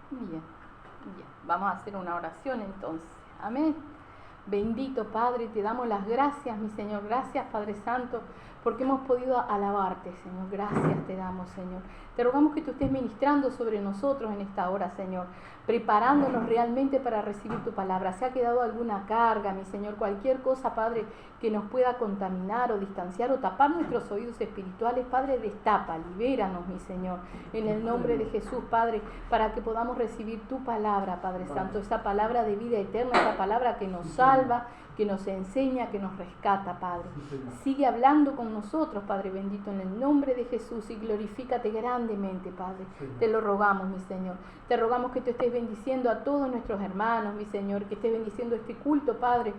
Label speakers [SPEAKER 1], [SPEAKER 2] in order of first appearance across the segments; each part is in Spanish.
[SPEAKER 1] Bien, bien. Vamos a hacer una oración entonces. Amén. Bendito Padre, te damos las gracias, mi Señor. Gracias, Padre Santo, porque hemos podido alabarte, Señor. Gracias te damos, Señor. Te rogamos que tú estés ministrando sobre nosotros en esta hora, Señor, preparándonos realmente para recibir tu palabra. Si ha quedado alguna carga, mi Señor, cualquier cosa, Padre, que nos pueda contaminar o distanciar o tapar nuestros oídos espirituales, Padre, destapa, libéranos, mi Señor, en el nombre de Jesús, Padre, para que podamos recibir tu palabra, Padre Santo, esa palabra de vida eterna, esa palabra que nos salva, que nos enseña, que nos rescata, Padre. Sigue hablando con nosotros, Padre bendito, en el nombre de Jesús, y glorifícate grandemente, Padre. Te lo rogamos, mi Señor. Te rogamos que tú estés bendiciendo a todos nuestros hermanos, mi Señor, que estés bendiciendo este culto, Padre,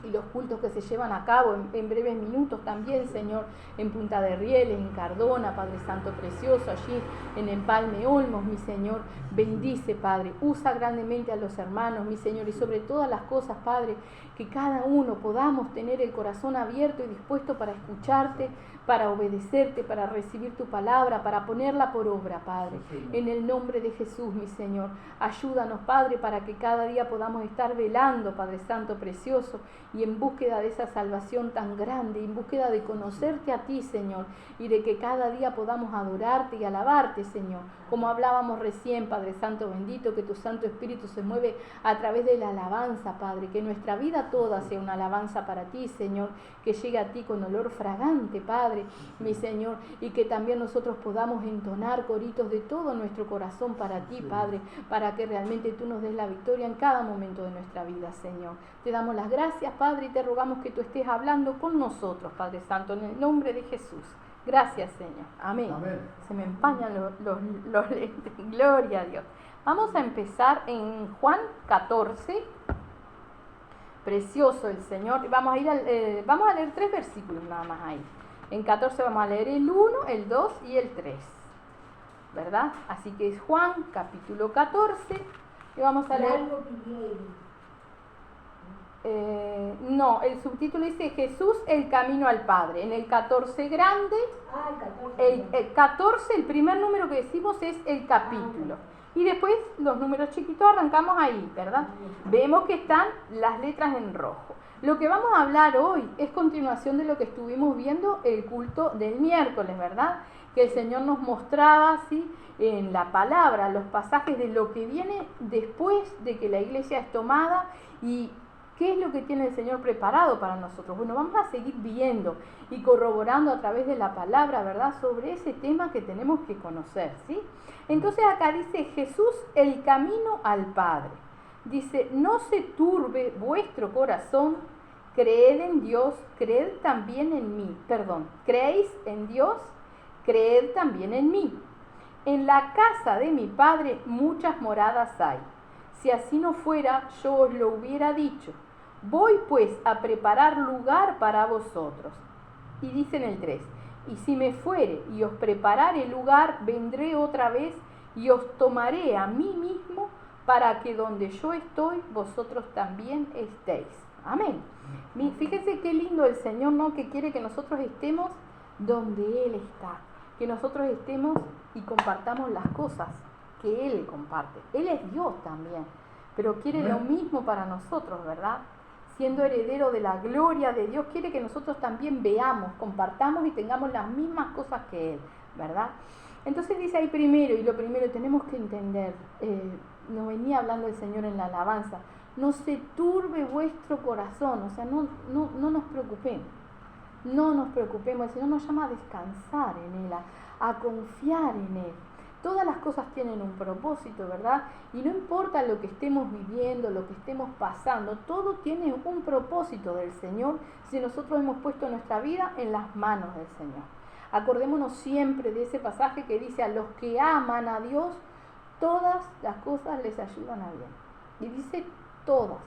[SPEAKER 1] y los cultos que se llevan a cabo en breves minutos también, Señor, en Punta de Rieles, en Cardona, Padre Santo precioso, allí en Empalme Olmos, mi Señor. Bendice, Padre, usa grandemente a los hermanos, mi Señor, y sobre todas las cosas, Padre, que cada uno podamos tener el corazón abierto y dispuesto para escucharte, para obedecerte, para recibir tu palabra, para ponerla por obra, Padre. En el nombre de Jesús, mi Señor, ayúdanos, Padre, para que cada día podamos estar velando, Padre Santo precioso, y en búsqueda de esa salvación tan grande, en búsqueda de conocerte a ti, Señor, y de que cada día podamos adorarte y alabarte, Señor. Como hablábamos recién, Padre Santo bendito, que tu Santo Espíritu se mueve a través de la alabanza, Padre, que nuestra vida toda sea una alabanza para ti, Señor, que llegue a ti con olor fragante, Padre, mi Señor, y que también nosotros podamos entonar coritos de todo nuestro corazón para ti, Padre, para que realmente tú nos des la victoria en cada momento de nuestra vida, Señor. Te damos las gracias, Padre, y te rogamos que tú estés hablando con nosotros, Padre Santo, en el nombre de Jesús. Gracias, Señor. Amén.
[SPEAKER 2] Amén.
[SPEAKER 1] Se me empañan los lentes. Gloria a Dios. Vamos a empezar en Juan 14. Precioso el Señor. Vamos a leer 3 versículos nada más ahí. En 14 vamos a leer el 1, el 2 y el 3. ¿Verdad? Así que es Juan capítulo 14. Y vamos a leer... no, el subtítulo dice Jesús, el camino al Padre. En el 14 grande, el 14, el primer número que decimos es el capítulo. Y después los números chiquitos arrancamos ahí, ¿verdad? Vemos que están las letras en rojo. Lo que vamos a hablar hoy es continuación de lo que estuvimos viendo el culto del miércoles, ¿verdad? Que el Señor nos mostraba así en la palabra, los pasajes de lo que viene después de que la iglesia es tomada y ¿qué es lo que tiene el Señor preparado para nosotros? Bueno, vamos a seguir viendo y corroborando a través de la palabra, ¿verdad? Sobre ese tema que tenemos que conocer, ¿sí? Entonces acá dice Jesús, el camino al Padre. Dice, no se turbe vuestro corazón, creed en Dios, creed también en mí. Perdón, creéis en Dios, creed también en mí. En la casa de mi Padre muchas moradas hay. Si así no fuera, yo os lo hubiera dicho. Voy pues a preparar lugar para vosotros. Y dice en el 3, y si me fuere y os preparare lugar, vendré otra vez y os tomaré a mí mismo, para que donde yo estoy, vosotros también estéis. Amén. Fíjense qué lindo el Señor, ¿no? Que quiere que nosotros estemos donde Él está. Que nosotros estemos y compartamos las cosas que Él comparte. Él es Dios también, pero quiere lo mismo para nosotros, ¿verdad? Siendo heredero de la gloria de Dios, quiere que nosotros también veamos, compartamos y tengamos las mismas cosas que Él, ¿verdad? Entonces dice ahí primero, y lo primero tenemos que entender, nos venía hablando el Señor en la alabanza, no se turbe vuestro corazón, o sea, no nos preocupemos, no nos preocupemos, el Señor nos llama a descansar en Él, a confiar en Él. Todas las cosas tienen un propósito, ¿verdad? Y no importa lo que estemos viviendo, lo que estemos pasando, todo tiene un propósito del Señor si nosotros hemos puesto nuestra vida en las manos del Señor. Acordémonos siempre de ese pasaje que dice, a los que aman a Dios, todas las cosas les ayudan a bien. Y dice todas.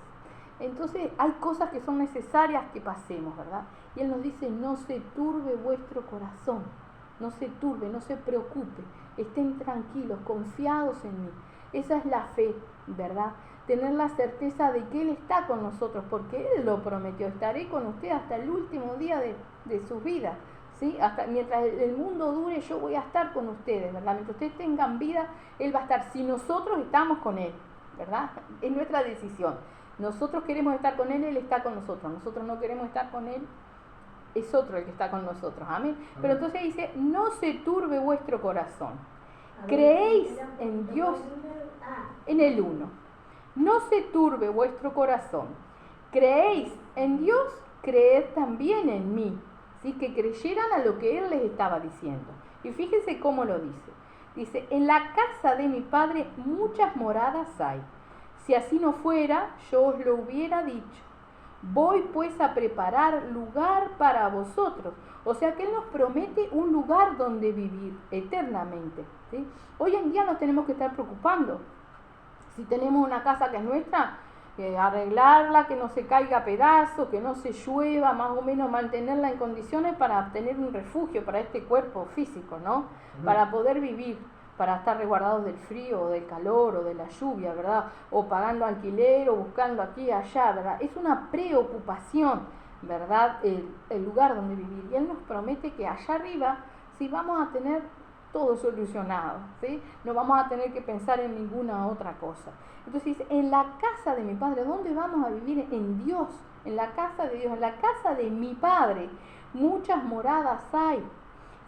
[SPEAKER 1] Entonces hay cosas que son necesarias que pasemos, ¿verdad? Y Él nos dice, no se turbe vuestro corazón. No se turbe, no se preocupe, estén tranquilos, confiados en mí. Esa es la fe, ¿verdad? Tener la certeza de que Él está con nosotros, porque Él lo prometió, estaré con usted hasta el último día de su vida, ¿sí? Hasta mientras el mundo dure, yo voy a estar con ustedes, ¿verdad? Mientras ustedes tengan vida, Él va a estar. Si nosotros estamos con Él, ¿verdad? Es nuestra decisión. Nosotros queremos estar con Él, Él está con nosotros. Nosotros no queremos estar con Él, es otro el que está con nosotros. Amén. Pero entonces dice, no se turbe vuestro corazón. Creéis en Dios, en el 1. No se turbe vuestro corazón. Creéis en Dios, creed también en mí. ¿Sí? Que creyeran a lo que Él les estaba diciendo. Y fíjense cómo lo dice. Dice, en la casa de mi Padre muchas moradas hay. Si así no fuera, yo os lo hubiera dicho. Voy pues a preparar lugar para vosotros. O sea que Él nos promete un lugar donde vivir eternamente, ¿sí? Hoy en día nos tenemos que estar preocupando. Si tenemos una casa que es nuestra, arreglarla, que no se caiga a pedazos, que no se llueva, más o menos mantenerla en condiciones para tener un refugio para este cuerpo físico, ¿no? Para poder vivir, para estar resguardados del frío o del calor o de la lluvia, ¿verdad? O pagando alquiler o buscando aquí y allá, ¿verdad? Es una preocupación, ¿verdad? El lugar donde vivir. Y Él nos promete que allá arriba sí vamos a tener todo solucionado, ¿sí? No vamos a tener que pensar en ninguna otra cosa. Entonces dice, en la casa de mi Padre, ¿dónde vamos a vivir? En Dios, en la casa de Dios, en la casa de mi Padre. Muchas moradas hay.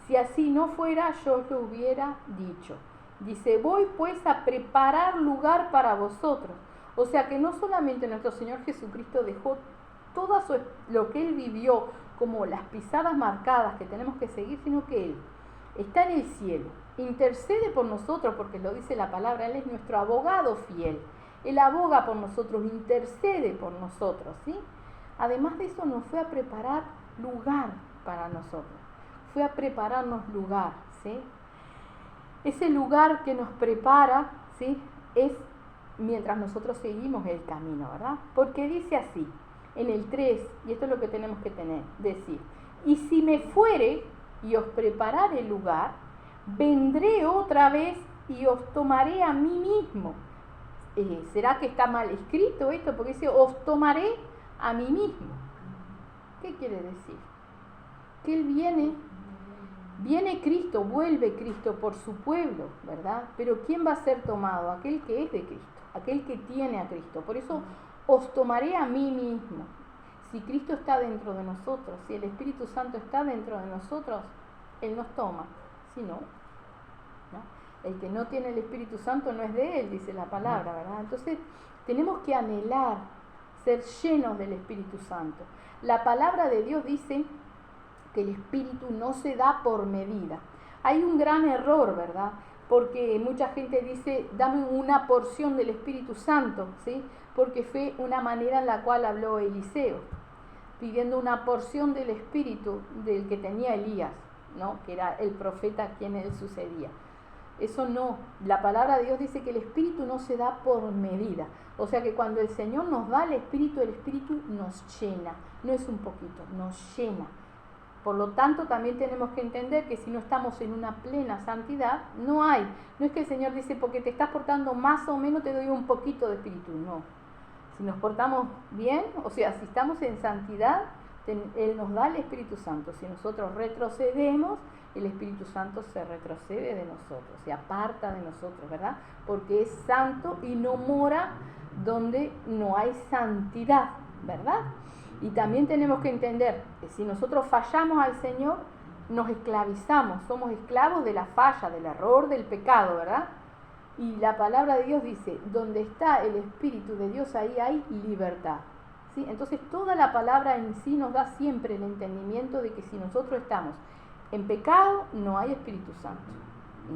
[SPEAKER 1] Si así no fuera, yo os lo hubiera dicho. Dice, voy pues a preparar lugar para vosotros. O sea que no solamente nuestro Señor Jesucristo dejó todo lo que Él vivió como las pisadas marcadas que tenemos que seguir, sino que Él está en el cielo, intercede por nosotros, porque lo dice la palabra, Él es nuestro abogado fiel. Él aboga por nosotros, intercede por nosotros, ¿sí? Además de eso, nos fue a preparar lugar para nosotros. Fue a prepararnos lugar, ¿sí? Ese lugar que nos prepara, ¿sí? Es mientras nosotros seguimos el camino, ¿verdad? Porque dice así, en el 3, y esto es lo que tenemos que decir, y si me fuere y os preparare el lugar, vendré otra vez y os tomaré a mí mismo. ¿Será que está mal escrito esto? Porque dice, os tomaré a mí mismo. ¿Qué quiere decir? Que Él viene Cristo, vuelve Cristo por su pueblo, ¿verdad? Pero ¿quién va a ser tomado? Aquel que es de Cristo, aquel que tiene a Cristo. Por eso os tomaré a mí mismo. Si Cristo está dentro de nosotros, si el Espíritu Santo está dentro de nosotros, Él nos toma. Si no, ¿no? El que no tiene el Espíritu Santo no es de Él, dice la palabra, ¿verdad? Entonces tenemos que anhelar ser llenos del Espíritu Santo. La palabra de Dios dice que el Espíritu no se da por medida. Hay un gran error, ¿verdad? Porque mucha gente dice, dame una porción del Espíritu Santo, ¿sí? Porque fue una manera en la cual habló Eliseo, pidiendo una porción del Espíritu del que tenía Elías, ¿no? Que era el profeta a quien él sucedía. Eso no, la palabra de Dios dice que el Espíritu no se da por medida. O sea que cuando el Señor nos da el Espíritu nos llena, no es un poquito, nos llena. Por lo tanto, también tenemos que entender que si no estamos en una plena santidad, no es que el Señor dice, porque te estás portando más o menos, te doy un poquito de Espíritu, no. Si nos portamos bien, o sea, si estamos en santidad, Él nos da el Espíritu Santo. Si nosotros retrocedemos, el Espíritu Santo se retrocede de nosotros, se aparta de nosotros, ¿verdad? Porque es santo y no mora donde no hay santidad, ¿verdad? Y también tenemos que entender que si nosotros fallamos al Señor, nos esclavizamos, somos esclavos de la falla, del error, del pecado, ¿verdad? Y la palabra de Dios dice, donde está el Espíritu de Dios, ahí hay libertad, ¿sí? Entonces toda la palabra en sí nos da siempre el entendimiento de que si nosotros estamos en pecado, no hay Espíritu Santo,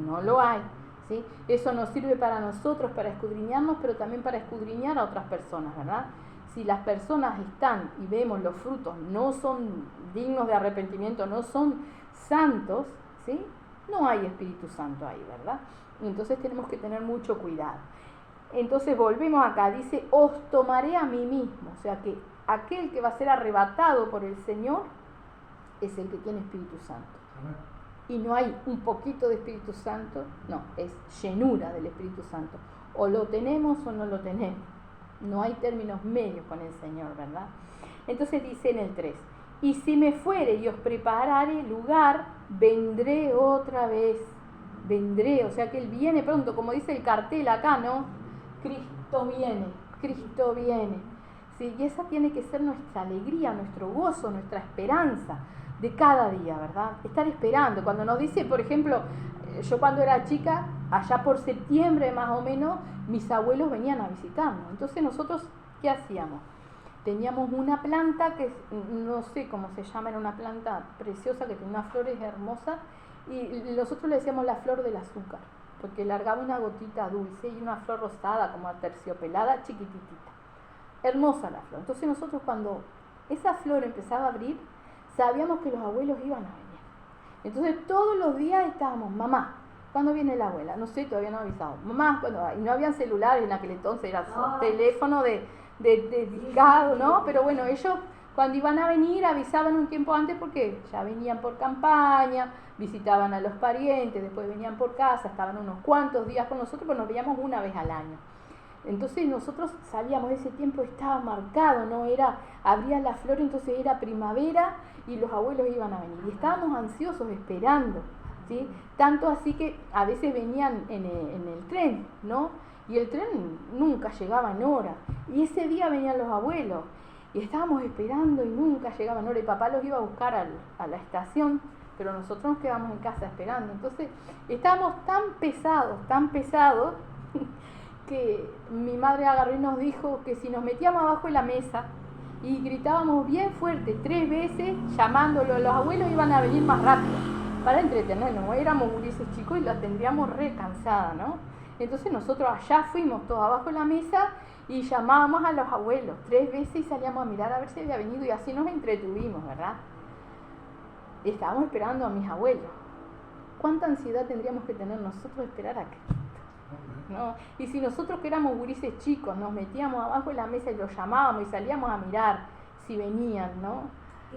[SPEAKER 1] no lo hay, ¿sí? Eso nos sirve para nosotros, para escudriñarnos, pero también para escudriñar a otras personas, ¿verdad? Si las personas están y vemos los frutos, no son dignos de arrepentimiento, no son santos, ¿sí? No hay Espíritu Santo ahí, ¿verdad? Entonces tenemos que tener mucho cuidado. Entonces volvemos acá, dice, os tomaré a mí mismo. O sea que aquel que va a ser arrebatado por el Señor es el que tiene Espíritu Santo. Y no hay un poquito de Espíritu Santo, no, es llenura del Espíritu Santo. O lo tenemos o no lo tenemos. No hay términos medios con el Señor, ¿verdad? Entonces dice en el 3, y si me fuere y os preparare lugar, vendré otra vez. Vendré, o sea que Él viene pronto, como dice el cartel acá, ¿no? Cristo viene, Cristo viene. ¿Sí? Y esa tiene que ser nuestra alegría, nuestro gozo, nuestra esperanza de cada día, ¿verdad? Estar esperando. Cuando nos dice, por ejemplo, yo cuando era chica, allá por septiembre más o menos, mis abuelos venían a visitarnos. Entonces nosotros, ¿qué hacíamos? Teníamos una planta que no sé cómo se llama, era una planta preciosa que tenía unas flores hermosas y nosotros le decíamos la flor del azúcar, porque largaba una gotita dulce y una flor rosada como aterciopelada, chiquititita. Hermosa la flor. Entonces nosotros cuando esa flor empezaba a abrir, sabíamos que los abuelos iban a venir. Entonces todos los días estábamos, mamá, ¿cuándo viene la abuela? No sé, todavía no ha avisado. Mamá, ¿cuándo va? Y no habían celulares en aquel entonces, era teléfono de discado, ¿no? Pero bueno, ellos cuando iban a venir avisaban un tiempo antes porque ya venían por campaña, visitaban a los parientes, después venían por casa, estaban unos cuantos días con nosotros, pero nos veíamos una vez al año. Entonces nosotros sabíamos, ese tiempo estaba marcado, ¿no? Abría la flor, entonces era primavera y los abuelos iban a venir. Y estábamos ansiosos esperando, ¿sí? Tanto así que a veces venían en el tren, ¿no? Y el tren nunca llegaba en hora. Y ese día venían los abuelos. Y estábamos esperando y nunca llegaban en hora. Y papá los iba a buscar a la estación, pero nosotros nos quedamos en casa esperando. Entonces estábamos tan pesados, que mi madre agarró y nos dijo que si nos metíamos abajo de la mesa y gritábamos bien fuerte 3 veces, llamándolo, los abuelos iban a venir más rápido para entretenernos. Éramos gurises chicos y la tendríamos re cansada, ¿no? Entonces nosotros allá fuimos todos abajo de la mesa y llamábamos a los abuelos 3 veces y salíamos a mirar a ver si había venido y así nos entretuvimos, ¿verdad? Estábamos esperando a mis abuelos. ¿Cuánta ansiedad tendríamos que tener nosotros de esperar a Cristo? ¿No? Y si nosotros que éramos gurises chicos nos metíamos abajo de la mesa y los llamábamos y salíamos a mirar si venían, ¿no?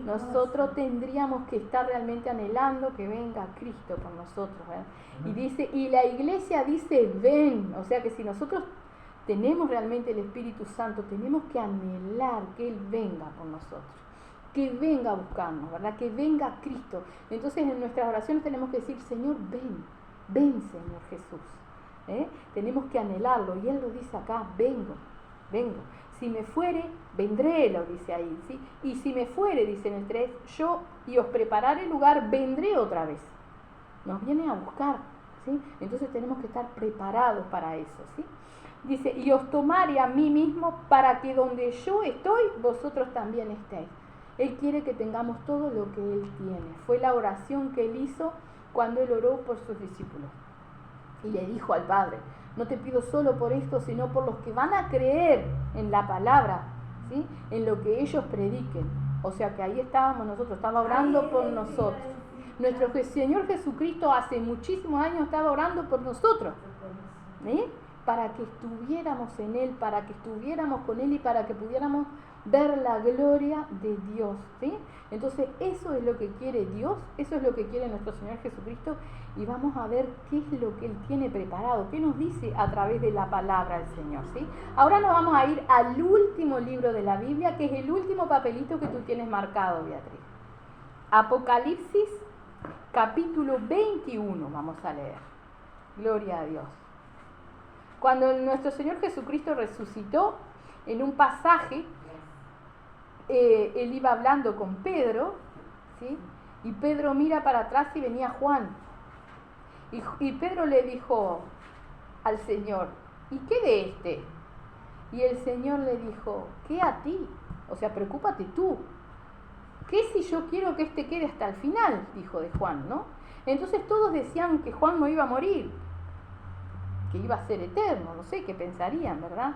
[SPEAKER 1] Nosotros tendríamos que estar realmente anhelando que venga Cristo con nosotros, ¿verdad? Y dice, y la iglesia dice ven, o sea que si nosotros tenemos realmente el Espíritu Santo, tenemos que anhelar que Él venga por nosotros, que venga a buscarnos, ¿verdad? Que venga Cristo. Entonces en nuestras oraciones tenemos que decir, Señor, ven Señor Jesús. Tenemos que anhelarlo y Él lo dice acá, vengo, si me fuere, vendré, lo dice ahí, ¿sí? Y si me fuere, dice en el 3, yo y os prepararé el lugar, vendré otra vez. Nos viene a buscar, ¿sí? Entonces tenemos que estar preparados para eso, ¿sí? Dice, y os tomaré a mí mismo para que donde yo estoy, vosotros también estéis. Él quiere que tengamos todo lo que Él tiene. Fue la oración que Él hizo cuando Él oró por sus discípulos. Y le dijo al Padre, no te pido solo por esto, sino por los que van a creer en la palabra, ¿sí? En lo que ellos prediquen. O sea que ahí estábamos nosotros, estaba orando por nosotros. Nuestro Señor Jesucristo hace muchísimos años estaba orando por nosotros, ¿sí? Para que estuviéramos en Él, para que estuviéramos con Él y para que pudiéramos ver la gloria de Dios, ¿sí? Entonces eso es lo que quiere Dios, eso es lo que quiere nuestro Señor Jesucristo y vamos a ver qué es lo que Él tiene preparado, qué nos dice a través de la palabra del Señor, ¿sí? Ahora nos vamos a ir al último libro de la Biblia, que es el último papelito que tú tienes marcado, Beatriz. Apocalipsis, capítulo 21, vamos a leer. Gloria a Dios. Cuando nuestro Señor Jesucristo resucitó, en un pasaje, Él iba hablando con Pedro, ¿sí? Y Pedro mira para atrás y venía Juan. Y Pedro le dijo al Señor, ¿y qué de este? Y el Señor le dijo, ¿qué a ti? O sea, preocúpate tú. ¿Qué si yo quiero que este quede hasta el final? Dijo de Juan, ¿no? Entonces todos decían que Juan no iba a morir, que iba a ser eterno, no sé qué pensarían, ¿verdad?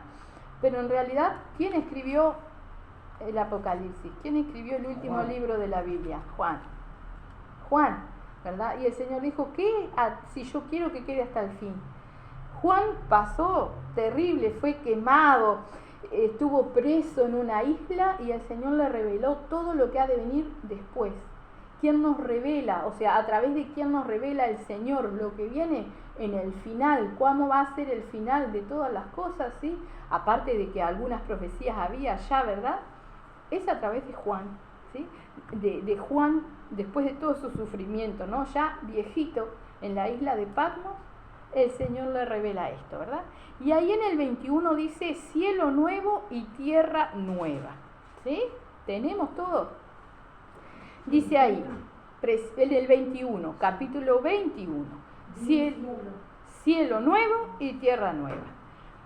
[SPEAKER 1] Pero en realidad, ¿quién escribió el Apocalipsis? ¿Quién escribió el último libro de la Biblia? Juan, ¿verdad? Y el Señor dijo, ¿qué si yo quiero que quede hasta el fin? Juan pasó terrible, fue quemado, estuvo preso en una isla y el Señor le reveló todo lo que ha de venir después. ¿Quién nos revela? O sea, a través de quién nos revela el Señor lo que viene en el final, cómo va a ser el final de todas las cosas, ¿sí? Aparte de que algunas profecías había ya, ¿verdad? Es a través de Juan, ¿sí? De Juan, después de todo su sufrimiento, ¿no? Ya viejito en la isla de Patmos, el Señor le revela esto, ¿verdad? Y ahí en el 21 dice cielo nuevo y tierra nueva, ¿sí? ¿Tenemos todo? Dice ahí, en el 21, capítulo 21, cielo nuevo y tierra nueva.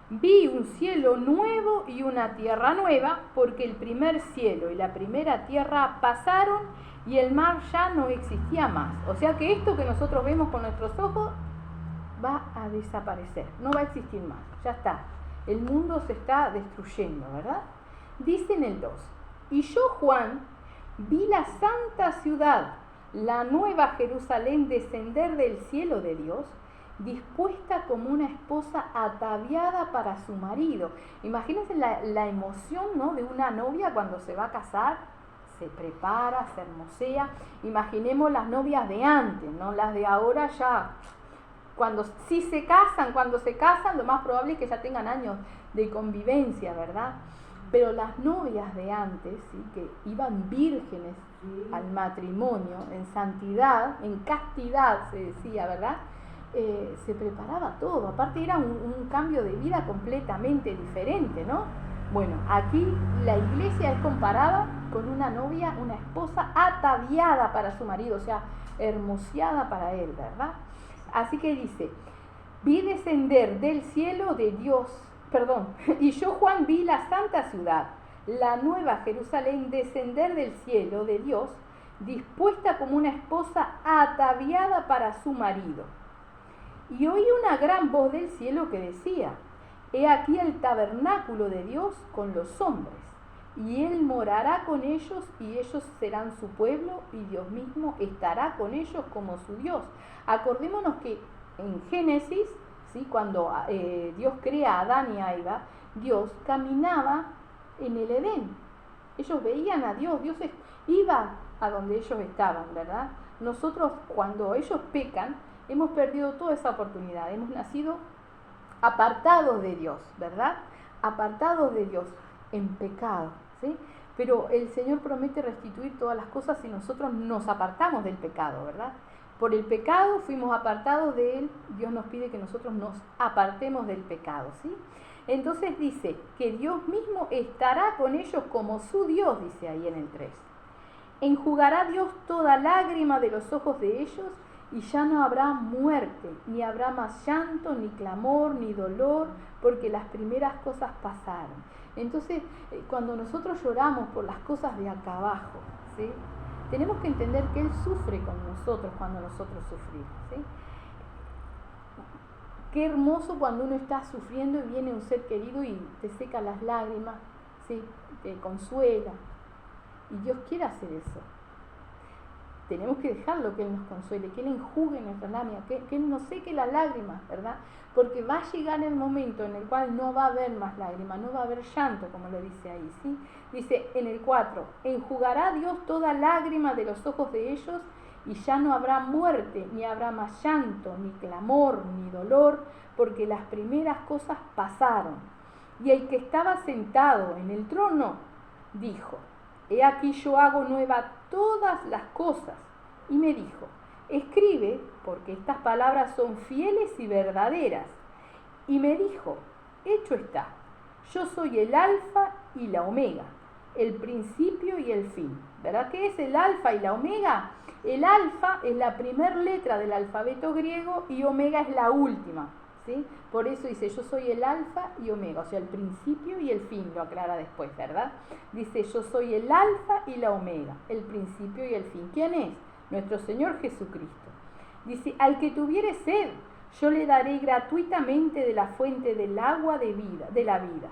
[SPEAKER 1] Vi un cielo nuevo y una tierra nueva, porque el primer cielo y la primera tierra pasaron y el mar ya no existía más. O sea que esto que nosotros vemos con nuestros ojos va a desaparecer, no va a existir más, ya está. El mundo se está destruyendo, ¿verdad? Dice en el 2, y yo, Juan, vi la santa ciudad, la nueva Jerusalén, descender del cielo de Dios, dispuesta como una esposa ataviada para su marido. Imagínense la emoción, ¿no?, de una novia cuando se va a casar, se prepara, se hermosea. Imaginemos las novias de antes, no las de ahora ya. Cuando se casan, lo más probable es que ya tengan años de convivencia, ¿verdad? Pero las novias de antes, ¿sí?, que iban vírgenes al matrimonio, en santidad, en castidad se decía, ¿verdad? Se preparaba todo, aparte era un cambio de vida completamente diferente, ¿no? Bueno, aquí la iglesia es comparada con una novia, una esposa ataviada para su marido, o sea, hermoseada para él, ¿verdad? Así que dice, vi descender del cielo de Dios, y yo, Juan, vi la santa ciudad, la nueva Jerusalén, descender del cielo de Dios, dispuesta como una esposa ataviada para su marido. Y oí una gran voz del cielo que decía, he aquí el tabernáculo de Dios con los hombres, y Él morará con ellos, y ellos serán su pueblo, y Dios mismo estará con ellos como su Dios. Acordémonos que en Génesis, ¿sí?, cuando Dios crea a Adán y a Eva, Dios caminaba en el Edén. Ellos veían a Dios, Dios iba a donde ellos estaban, ¿verdad? Nosotros, cuando ellos pecan, hemos perdido toda esa oportunidad, hemos nacido apartados de Dios, ¿verdad? Apartados de Dios, en pecado, ¿sí? Pero el Señor promete restituir todas las cosas si nosotros nos apartamos del pecado, ¿verdad? Por el pecado fuimos apartados de Él, Dios nos pide que nosotros nos apartemos del pecado, ¿sí? Entonces dice que Dios mismo estará con ellos como su Dios, dice ahí en el 3. Enjugará Dios toda lágrima de los ojos de ellos, y ya no habrá muerte, ni habrá más llanto, ni clamor, ni dolor, porque las primeras cosas pasaron. Entonces, cuando nosotros lloramos por las cosas de acá abajo, ¿sí?, tenemos que entender que Él sufre con nosotros cuando nosotros sufrimos, ¿sí? Qué hermoso cuando uno está sufriendo y viene un ser querido y te seca las lágrimas, ¿sí?, te consuela. Y Dios quiere hacer eso. Tenemos que dejarlo que Él nos consuele, que Él enjugue nuestras lágrimas, que Él nos seque las lágrimas, ¿verdad? Porque va a llegar el momento en el cual no va a haber más lágrimas, no va a haber llanto, como lo dice ahí, ¿sí? Dice en el 4, enjugará Dios toda lágrima de los ojos de ellos, y ya no habrá muerte, ni habrá más llanto, ni clamor, ni dolor, porque las primeras cosas pasaron. Y el que estaba sentado en el trono dijo, he aquí yo hago nueva todas las cosas. Y me dijo, escribe, porque estas palabras son fieles y verdaderas. Y me dijo, hecho está, yo soy el alfa y la omega, el principio y el fin. ¿Verdad qué es el alfa y la omega? El alfa es la primera letra del alfabeto griego y omega es la última, ¿sí? Por eso dice, yo soy el alfa y omega, o sea, el principio y el fin, lo aclara después, ¿verdad? Dice, yo soy el alfa y la omega, el principio y el fin. ¿Quién es? Nuestro Señor Jesucristo. Dice, al que tuviere sed, yo le daré gratuitamente de la fuente del agua de la vida.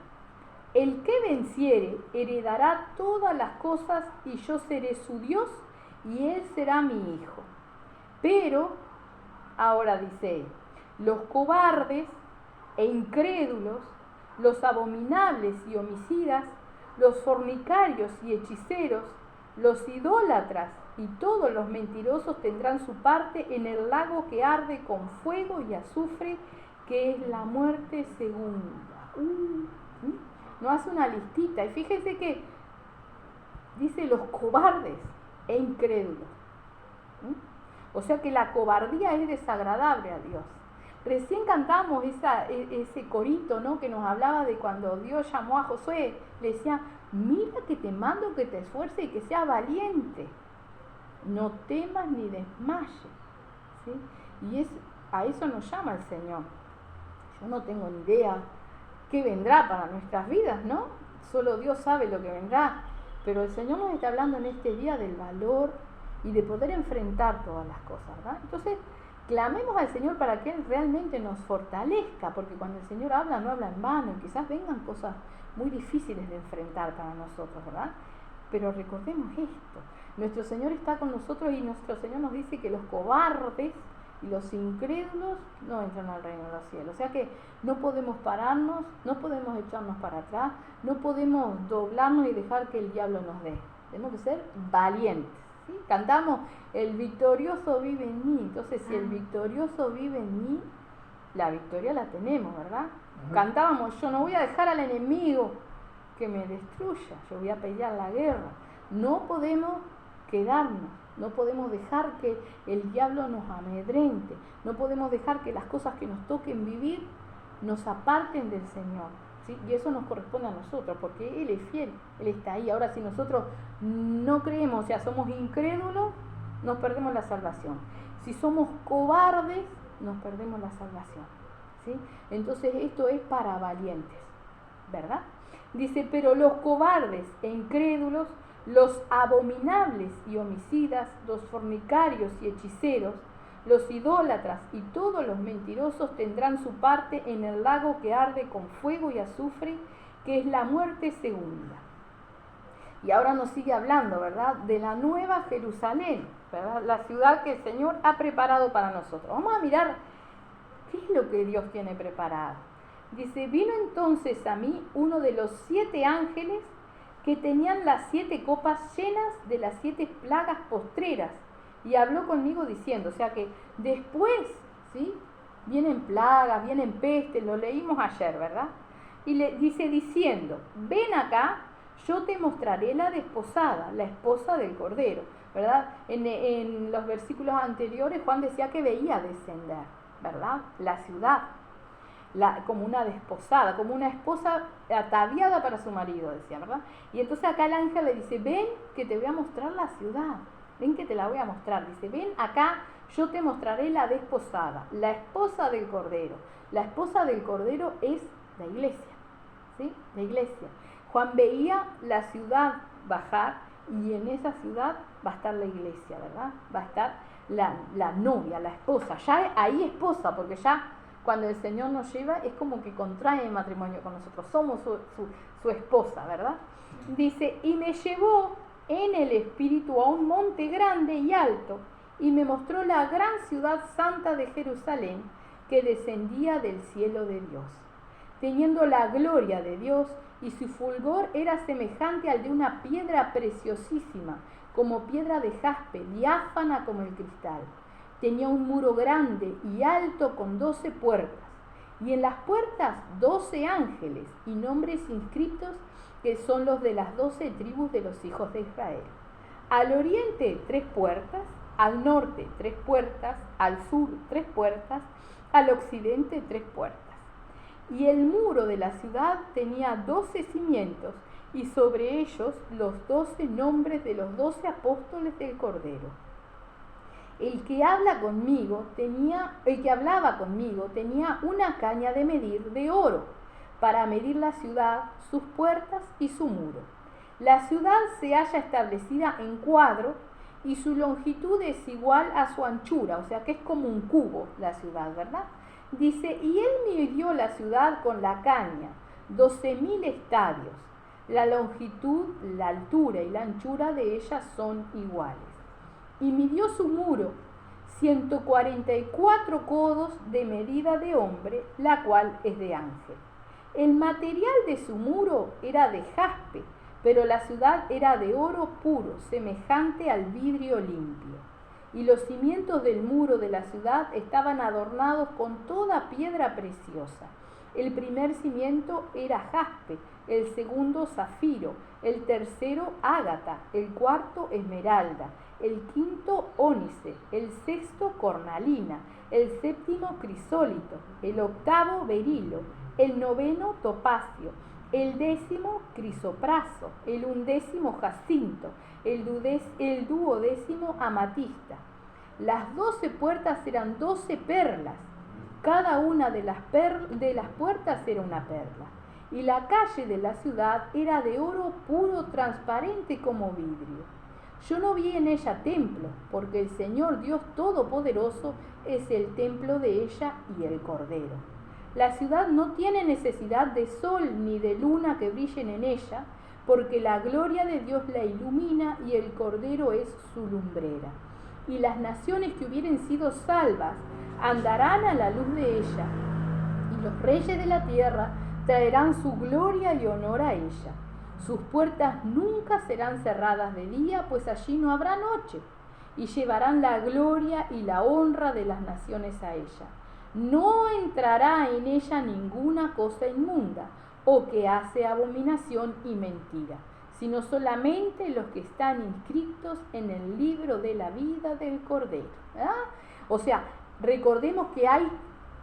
[SPEAKER 1] El que venciere heredará todas las cosas, y yo seré su Dios, y él será mi hijo. Pero, ahora dice él, los cobardes e incrédulos, los abominables y homicidas, los fornicarios y hechiceros, los idólatras y todos los mentirosos tendrán su parte en el lago que arde con fuego y azufre, que es la muerte segunda. No hace una listita, y fíjense que dice los cobardes e incrédulos. O sea que la cobardía es desagradable a Dios. Recién cantamos ese corito, ¿no?, que nos hablaba de cuando Dios llamó a Josué. Le decía, mira que te mando que te esfuerces y que seas valiente. No temas ni desmayes. ¿Sí? Y a eso nos llama el Señor. Yo no tengo ni idea qué vendrá para nuestras vidas, ¿no? Solo Dios sabe lo que vendrá. Pero el Señor nos está hablando en este día del valor y de poder enfrentar todas las cosas, ¿verdad? Entonces, clamemos al Señor para que Él realmente nos fortalezca, porque cuando el Señor habla, no habla en vano, y quizás vengan cosas muy difíciles de enfrentar para nosotros, ¿verdad? Pero recordemos esto, nuestro Señor está con nosotros y nuestro Señor nos dice que los cobardes y los incrédulos no entran al reino de los cielos. O sea que no podemos pararnos, no podemos echarnos para atrás, no podemos doblarnos y dejar que el diablo nos dé. Tenemos que ser valientes. ¿Sí? Cantamos, el victorioso vive en mí. Entonces, si el victorioso vive en mí, la victoria la tenemos, ¿verdad? Cantábamos, yo no voy a dejar al enemigo que me destruya, yo voy a pelear la guerra. No podemos quedarnos, no podemos dejar que el diablo nos amedrente, no podemos dejar que las cosas que nos toquen vivir nos aparten del Señor. ¿Sí? Y eso nos corresponde a nosotros, porque Él es fiel, Él está ahí. Ahora, si nosotros no creemos, o sea, somos incrédulos, nos perdemos la salvación. Si somos cobardes, nos perdemos la salvación. ¿Sí? Entonces, esto es para valientes, ¿verdad? Dice, pero los cobardes e incrédulos, los abominables y homicidas, los fornicarios y hechiceros, los idólatras y todos los mentirosos tendrán su parte en el lago que arde con fuego y azufre, que es la muerte segunda. Y ahora nos sigue hablando, ¿verdad?, de la nueva Jerusalén, ¿verdad?, la ciudad que el Señor ha preparado para nosotros. Vamos a mirar qué es lo que Dios tiene preparado. Dice, vino entonces a mí uno de los 7 ángeles que tenían las 7 copas llenas de las 7 plagas postreras, y habló conmigo diciendo, o sea que después, ¿sí?, vienen plagas, vienen pestes, lo leímos ayer, ¿verdad? Y le dice diciendo, ven acá, yo te mostraré la desposada, la esposa del Cordero, ¿verdad? En los versículos anteriores Juan decía que veía descender, ¿verdad?, la ciudad, como una desposada, como una esposa ataviada para su marido, decía, ¿verdad? Y entonces acá el ángel le dice, ven que te voy a mostrar la ciudad. Ven que te la voy a mostrar. Dice, ven acá, yo te mostraré la desposada, la esposa del Cordero. La esposa del Cordero es la iglesia, ¿sí? La iglesia. Juan veía la ciudad bajar y en esa ciudad va a estar la iglesia, ¿verdad? Va a estar la novia, la esposa. Ya ahí esposa, porque ya cuando el Señor nos lleva es como que contrae matrimonio con nosotros. Somos su esposa, ¿verdad? Dice, y me llevó en el espíritu a un monte grande y alto, y me mostró la gran ciudad santa de Jerusalén, que descendía del cielo de Dios, teniendo la gloria de Dios, y su fulgor era semejante al de una piedra preciosísima, como piedra de jaspe, diáfana como el cristal. Tenía un muro grande y alto con 12 puertas, y en las puertas 12 ángeles, y nombres inscritos que son los de las 12 tribus de los hijos de Israel. Al oriente 3 puertas, al norte 3 puertas, al sur 3 puertas, al occidente 3 puertas. Y el muro de la ciudad tenía 12 cimientos, y sobre ellos los 12 nombres de los 12 apóstoles del Cordero. El que hablaba conmigo tenía una caña de medir de oro, para medir la ciudad, sus puertas y su muro. La ciudad se halla establecida en cuadro y su longitud es igual a su anchura, o sea que es como un cubo la ciudad, ¿verdad? Dice, y él midió la ciudad con la caña, 12.000 estadios. La longitud, la altura y la anchura de ella son iguales. Y midió su muro, 144 codos de medida de hombre, la cual es de ángel. El material de su muro era de jaspe, pero la ciudad era de oro puro, semejante al vidrio limpio. Y los cimientos del muro de la ciudad estaban adornados con toda piedra preciosa. El primer cimiento era jaspe, el segundo zafiro, el tercero ágata, el cuarto esmeralda, el quinto ónice, el sexto cornalina, el séptimo crisólito, el octavo berilo, el noveno topacio, el décimo crisopraso, el undécimo jacinto, el duodécimo amatista. Las 12 puertas eran 12 perlas. Cada una de las puertas era una perla. Y la calle de la ciudad era de oro puro, transparente como vidrio. Yo no vi en ella templo, porque el Señor Dios Todopoderoso es el templo de ella y el Cordero. La ciudad no tiene necesidad de sol ni de luna que brillen en ella, porque la gloria de Dios la ilumina y el Cordero es su lumbrera. Y las naciones que hubieren sido salvas andarán a la luz de ella, y los reyes de la tierra traerán su gloria y honor a ella. Sus puertas nunca serán cerradas de día, pues allí no habrá noche, y llevarán la gloria y la honra de las naciones a ella. No entrará en ella ninguna cosa inmunda, o que hace abominación y mentira, sino solamente los que están inscritos en el libro de la vida del Cordero. O sea, recordemos que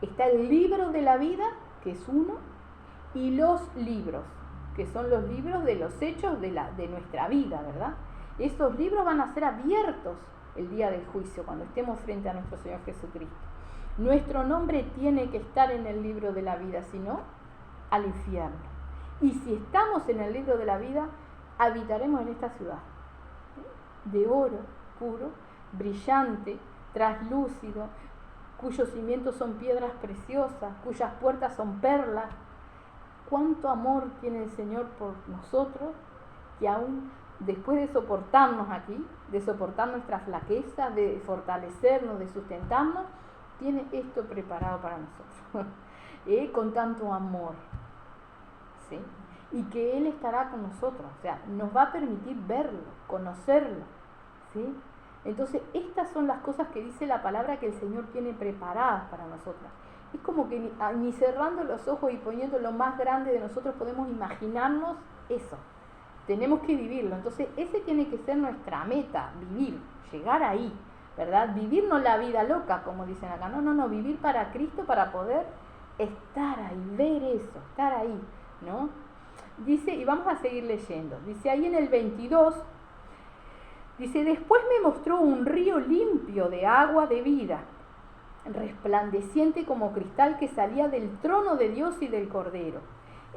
[SPEAKER 1] está el libro de la vida, que es uno, y los libros, que son los libros de los hechos de nuestra vida, ¿verdad? Estos libros van a ser abiertos el día del juicio, cuando estemos frente a nuestro Señor Jesucristo. Nuestro nombre tiene que estar en el libro de la vida, si no, al infierno. Y si estamos en el libro de la vida, habitaremos en esta ciudad, de oro puro, brillante, traslúcido, cuyos cimientos son piedras preciosas, cuyas puertas son perlas. Cuánto amor tiene el Señor por nosotros, que aún después de soportarnos aquí, de soportar nuestras flaquezas, de fortalecernos, de sustentarnos, tiene esto preparado para nosotros, con tanto amor, ¿sí? Y que Él estará con nosotros, o sea, nos va a permitir verlo, conocerlo, ¿sí? Entonces, estas son las cosas que dice la palabra que el Señor tiene preparadas para nosotras. Es como que ni cerrando los ojos y poniendo lo más grande de nosotros podemos imaginarnos eso. Tenemos que vivirlo. Entonces, ese tiene que ser nuestra meta, vivir, llegar ahí, ¿verdad? Vivir no la vida loca, como dicen acá. No, vivir para Cristo para poder estar ahí, ver eso, estar ahí, ¿no? Dice, y vamos a seguir leyendo, dice ahí en el 22, dice, después me mostró un río limpio de agua de vida, resplandeciente como cristal que salía del trono de Dios y del Cordero.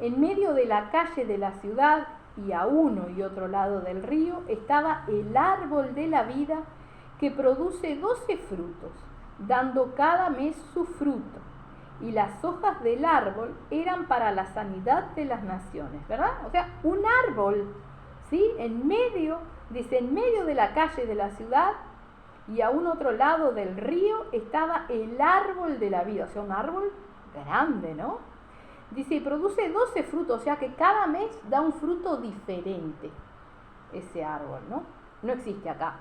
[SPEAKER 1] En medio de la calle de la ciudad y a uno y otro lado del río estaba el árbol de la vida que produce 12 frutos, dando cada mes su fruto. Y las hojas del árbol eran para la sanidad de las naciones, ¿verdad? O sea, un árbol, ¿sí? En medio de la calle de la ciudad y a un otro lado del río estaba el árbol de la vida, o sea, un árbol grande, ¿no? Dice, y produce 12 frutos, o sea que cada mes da un fruto diferente ese árbol, ¿no? No existe acá,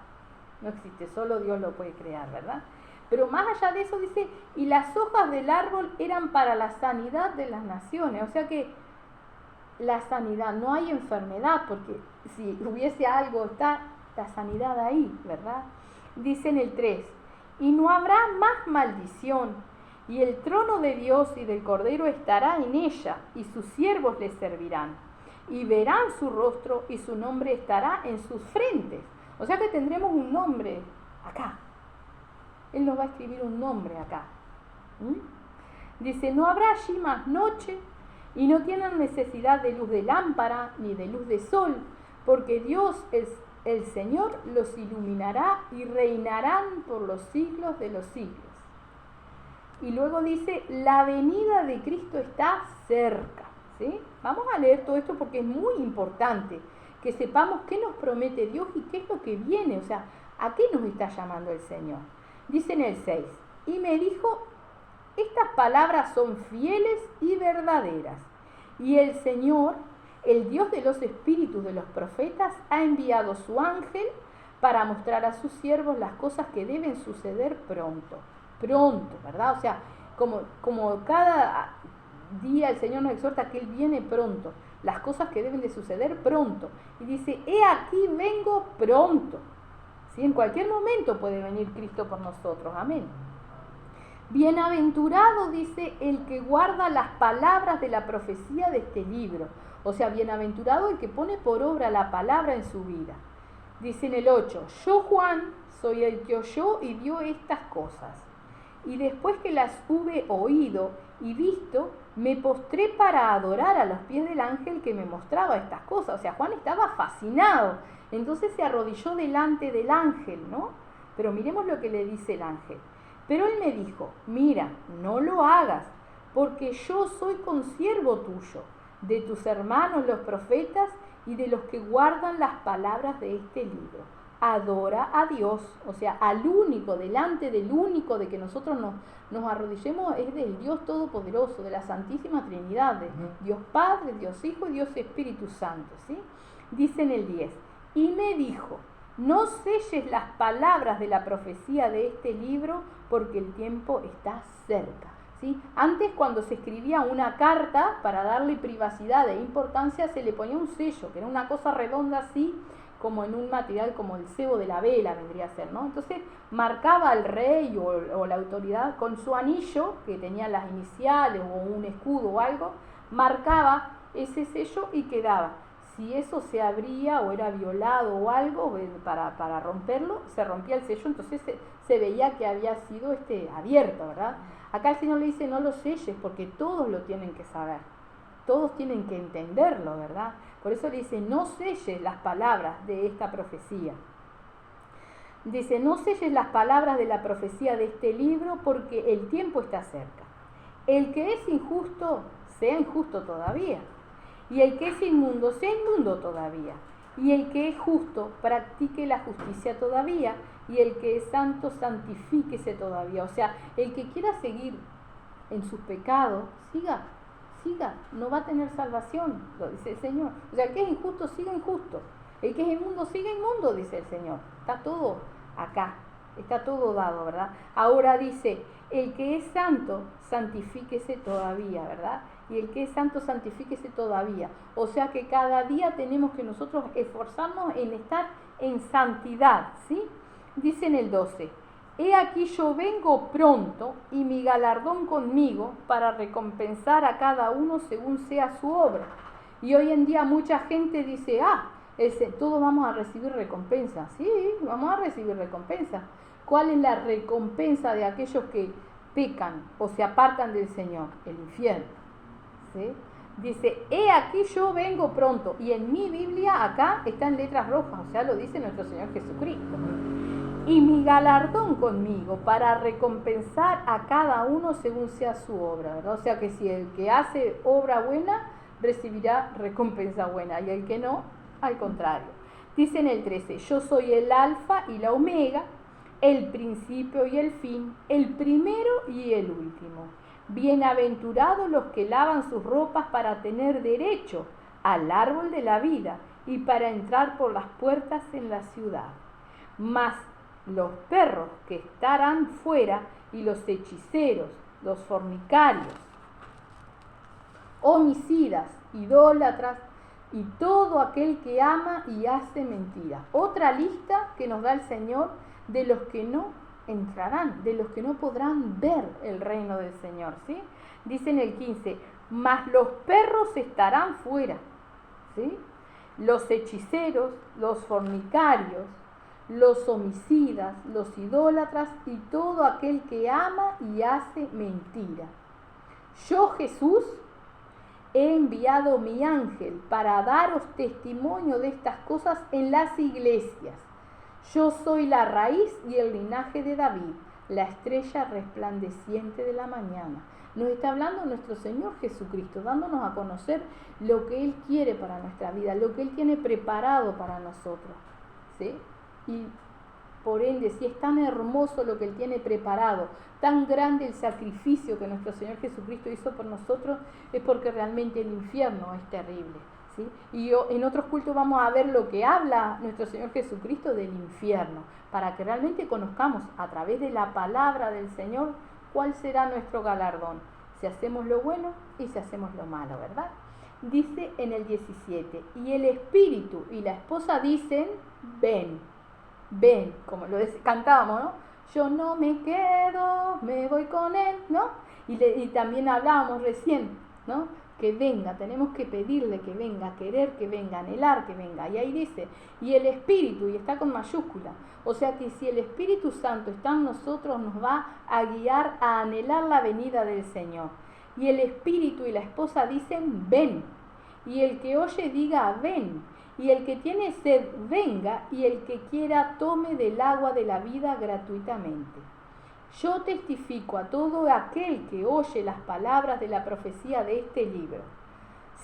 [SPEAKER 1] no existe, solo Dios lo puede crear, ¿verdad? Pero más allá de eso dice, y las hojas del árbol eran para la sanidad de las naciones, o sea que la sanidad, no hay enfermedad, porque si hubiese algo, está la sanidad ahí, ¿verdad? Dice en el 3, y no habrá más maldición, y el trono de Dios y del Cordero estará en ella, y sus siervos le servirán, y verán su rostro, y su nombre estará en sus frentes. O sea que tendremos un nombre acá. Él nos va a escribir un nombre acá. Dice, no habrá allí más noche, y no tienen necesidad de luz de lámpara, ni de luz de sol, porque Dios, el Señor, los iluminará y reinarán por los siglos de los siglos. Y luego dice, la venida de Cristo está cerca, ¿sí? Vamos a leer todo esto porque es muy importante que sepamos qué nos promete Dios y qué es lo que viene, o sea, a qué nos está llamando el Señor. Dice en el 6, y me dijo, estas palabras son fieles y verdaderas, y el Señor, el Dios de los espíritus de los profetas, ha enviado su ángel para mostrar a sus siervos las cosas que deben suceder pronto, ¿verdad? O sea, como cada día el Señor nos exhorta que Él viene pronto, las cosas que deben de suceder pronto. Y dice, he aquí vengo pronto. ¿Sí? En cualquier momento puede venir Cristo por nosotros, amén. Bienaventurado, dice, el que guarda las palabras de la profecía de este libro. O sea, bienaventurado el que pone por obra la palabra en su vida. Dice en el 8, yo Juan soy el que oyó y vio estas cosas. Y después que las hube oído y visto, me postré para adorar a los pies del ángel que me mostraba estas cosas. O sea, Juan estaba fascinado. Entonces se arrodilló delante del ángel, ¿no? Pero miremos lo que le dice el ángel. Pero él me dijo, mira, no lo hagas, porque yo soy consiervo tuyo, de tus hermanos los profetas y de los que guardan las palabras de este libro. Adora a Dios, o sea, al único, delante del único de que nosotros nos arrodillemos, es del Dios Todopoderoso, de la Santísima Trinidad, de Dios Padre, Dios Hijo y Dios Espíritu Santo, ¿sí? Dice en el 10, y me dijo, no selles las palabras de la profecía de este libro, porque el tiempo está cerca, ¿sí? Antes, cuando se escribía una carta, para darle privacidad e importancia, se le ponía un sello, que era una cosa redonda así, como en un material como el cebo de la vela vendría a ser, ¿no? Entonces marcaba al rey o la autoridad con su anillo, que tenía las iniciales o un escudo o algo, marcaba ese sello y quedaba. Si eso se abría o era violado o algo, para romperlo, se rompía el sello, entonces se veía que había sido abierto, ¿verdad? Acá el Señor le dice, no lo selles, porque todos lo tienen que saber, todos tienen que entenderlo, ¿verdad? Por eso le dice, no selles las palabras de esta profecía. Dice, no selles las palabras de la profecía de este libro, porque el tiempo está cerca. El que es injusto, sea injusto todavía. Y el que es inmundo, sea inmundo todavía. Y el que es justo, practique la justicia todavía. Y el que es santo, santifíquese todavía. O sea, el que quiera seguir en sus pecados, siga, no va a tener salvación, lo dice el Señor. O sea, el que es injusto, siga injusto. El que es inmundo, siga inmundo, dice el Señor. Está todo acá, está todo dado, ¿verdad? Ahora dice, el que es santo, santifíquese todavía, ¿verdad? Y el que es santo, santifíquese todavía. O sea que cada día tenemos que nosotros esforzarnos en estar en santidad, ¿sí? Dice en el 12, he aquí yo vengo pronto y mi galardón conmigo para recompensar a cada uno según sea su obra. Y hoy en día mucha gente dice, todos vamos a recibir recompensa. Sí, vamos a recibir recompensa. ¿Cuál es la recompensa de aquellos que pecan o se apartan del Señor? El infierno. ¿Sí? Dice, he aquí yo vengo pronto. Y en mi Biblia acá está en letras rojas, o sea, lo dice nuestro Señor Jesucristo. Y mi galardón conmigo para recompensar a cada uno según sea su obra, ¿verdad? O sea que si el que hace obra buena recibirá recompensa buena y el que no, al contrario. Dice en el 13, yo soy el alfa y la omega, el principio y el fin, el primero y el último. Bienaventurados los que lavan sus ropas para tener derecho al árbol de la vida y para entrar por las puertas en la ciudad. Mas los perros que estarán fuera y los hechiceros, los fornicarios, homicidas, idólatras y todo aquel que ama y hace mentira. Otra lista que nos da el Señor de los que no entrarán, de los que no podrán ver el reino del Señor, ¿sí? Dice en el 15, mas los perros estarán fuera, ¿sí? Los hechiceros, los fornicarios, los homicidas, los idólatras y todo aquel que ama y hace mentira. Yo, Jesús, he enviado mi ángel para daros testimonio de estas cosas en las iglesias. Yo soy la raíz y el linaje de David, la estrella resplandeciente de la mañana. Nos está hablando nuestro Señor Jesucristo, dándonos a conocer lo que Él quiere para nuestra vida, lo que Él tiene preparado para nosotros, ¿sí? Y por ende, si es tan hermoso lo que Él tiene preparado, tan grande el sacrificio que nuestro Señor Jesucristo hizo por nosotros, es porque realmente el infierno es terrible, ¿sí? Y en otros cultos vamos a ver lo que habla nuestro Señor Jesucristo del infierno, para que realmente conozcamos a través de la palabra del Señor cuál será nuestro galardón. si hacemos lo bueno y si hacemos lo malo, ¿verdad? Dice en el 17, y el espíritu y la esposa dicen, ven, ven, como lo cantábamos, ¿no? Yo no me quedo, me voy con él, ¿no? Y también hablábamos recién, ¿no? Que venga, tenemos que pedirle que venga, querer que venga, anhelar que venga. Y ahí dice, y el Espíritu, y está con mayúscula, o sea que si el Espíritu Santo está en nosotros, nos va a guiar a anhelar la venida del Señor. Y el Espíritu y la esposa dicen, ven, y el que oye diga, ven, y el que tiene sed, venga, y el que quiera tome del agua de la vida gratuitamente. Yo testifico a todo aquel que oye las palabras de la profecía de este libro.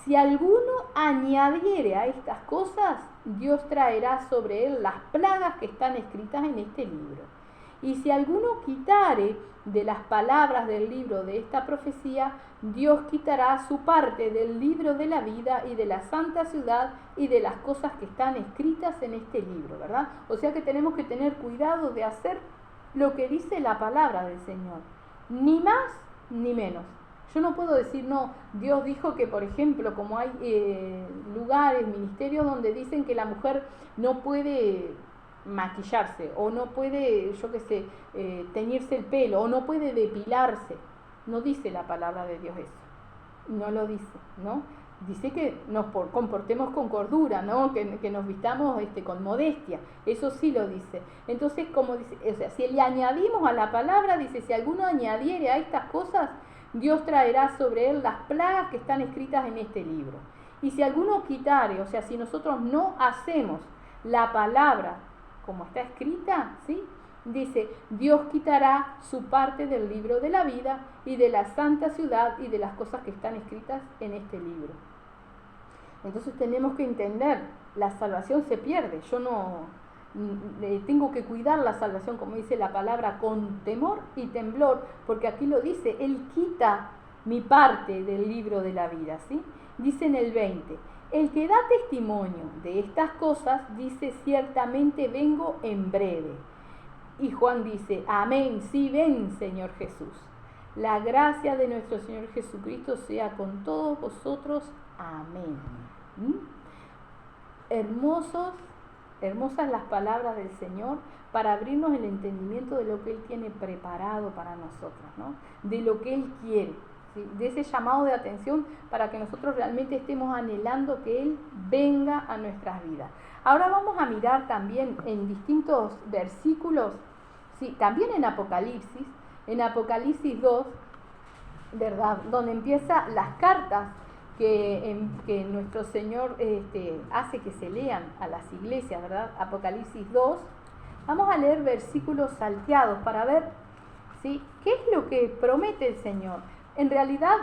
[SPEAKER 1] Si alguno añadiere a estas cosas, Dios traerá sobre él las plagas que están escritas en este libro. Y si alguno quitare de las palabras del libro de esta profecía, Dios quitará su parte del libro de la vida y de la santa ciudad y de las cosas que están escritas en este libro, ¿verdad? O sea que tenemos que tener cuidado de hacer lo que dice la palabra del Señor, ni más ni menos. Yo no puedo decir, no, Dios dijo que, por ejemplo, como hay lugares, ministerios donde dicen que la mujer no puede maquillarse, o no puede, yo qué sé, teñirse el pelo, o no puede depilarse. No dice la palabra de Dios eso, no lo dice, ¿no? Dice que nos comportemos con cordura, ¿no? Que nos vistamos con modestia, eso sí lo dice. Entonces, como dice, o sea, si le añadimos a la palabra, dice, si alguno añadiere a estas cosas, Dios traerá sobre él las plagas que están escritas en este libro. Y si alguno quitare, o sea, si nosotros no hacemos la palabra como está escrita, ¿sí? Dice, Dios quitará su parte del libro de la vida y de la santa ciudad y de las cosas que están escritas en este libro. Entonces tenemos que entender, la salvación se pierde. Yo no tengo que cuidar la salvación, como dice la palabra, con temor y temblor, porque aquí lo dice, Él quita mi parte del libro de la vida, ¿sí? Dice en el 20, el que da testimonio de estas cosas dice, ciertamente vengo en breve. Y Juan dice, amén, sí, ven, Señor Jesús. La gracia de nuestro Señor Jesucristo sea con todos vosotros. Amén. Hermosas las palabras del Señor para abrirnos el entendimiento de lo que Él tiene preparado para nosotros, ¿no? De lo que Él quiere, ¿sí? De ese llamado de atención para que nosotros realmente estemos anhelando que Él venga a nuestras vidas. Ahora vamos a mirar también en distintos versículos, ¿sí? También en Apocalipsis 2, ¿verdad? Donde empiezan las cartas que nuestro Señor hace que se lean a las iglesias, ¿verdad? Apocalipsis 2. Vamos a leer versículos salteados para ver, ¿sí? ¿Qué es lo que promete el Señor? En realidad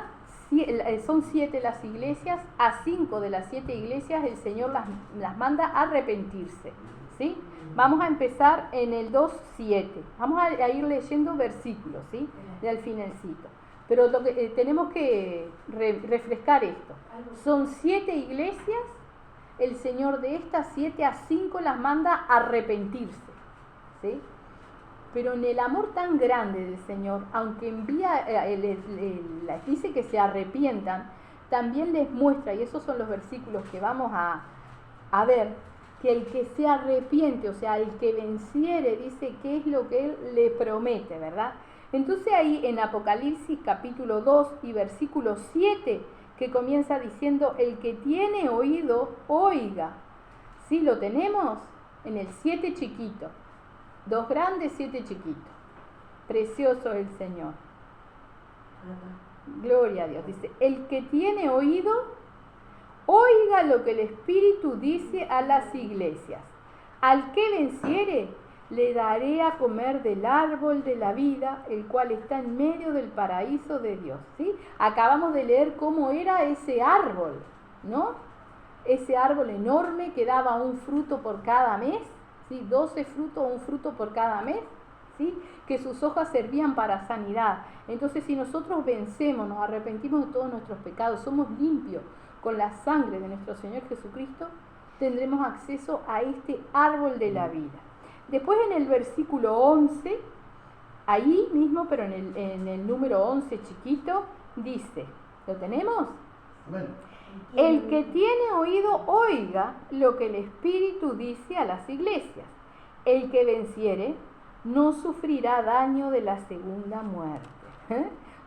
[SPEAKER 1] son 7 las iglesias, a 5 de las 7 iglesias el Señor las manda a arrepentirse, ¿sí? Vamos a empezar en el 2:7. Vamos a ir leyendo versículos, ¿sí? Del finalcito. Pero tenemos que refrescar esto. Son 7 iglesias, el Señor de estas 7 a 5 las manda a arrepentirse, ¿sí? Pero en el amor tan grande del Señor, aunque envía, les dice que se arrepientan, también les muestra, y esos son los versículos que vamos a ver, que el que se arrepiente, o sea, el que venciere, dice qué es lo que Él le promete, ¿verdad? Entonces ahí en Apocalipsis capítulo 2 y versículo 7, que comienza diciendo, el que tiene oído, oiga. ¿Sí lo tenemos? En el 7 chiquito. 2 grandes, 7 chiquitos. Precioso el Señor. Gloria a Dios. Dice, el que tiene oído, oiga lo que el Espíritu dice a las iglesias. Al que venciere, le daré a comer del árbol de la vida, el cual está en medio del paraíso de Dios. ¿Sí? Acabamos de leer cómo era ese árbol, ¿no? Ese árbol enorme que daba un fruto por cada mes, ¿sí? 12 frutos, un fruto por cada mes, ¿sí? Que sus hojas servían para sanidad. Entonces, si nosotros vencemos, nos arrepentimos de todos nuestros pecados, somos limpios con la sangre de nuestro Señor Jesucristo, tendremos acceso a este árbol de la vida. Después en el versículo 11, ahí mismo, pero en el número 11 chiquito, Dice, ¿lo tenemos?
[SPEAKER 2] Amén.
[SPEAKER 1] El que tiene oído, oiga lo que el Espíritu dice a las iglesias. El que venciere no sufrirá daño de la segunda muerte.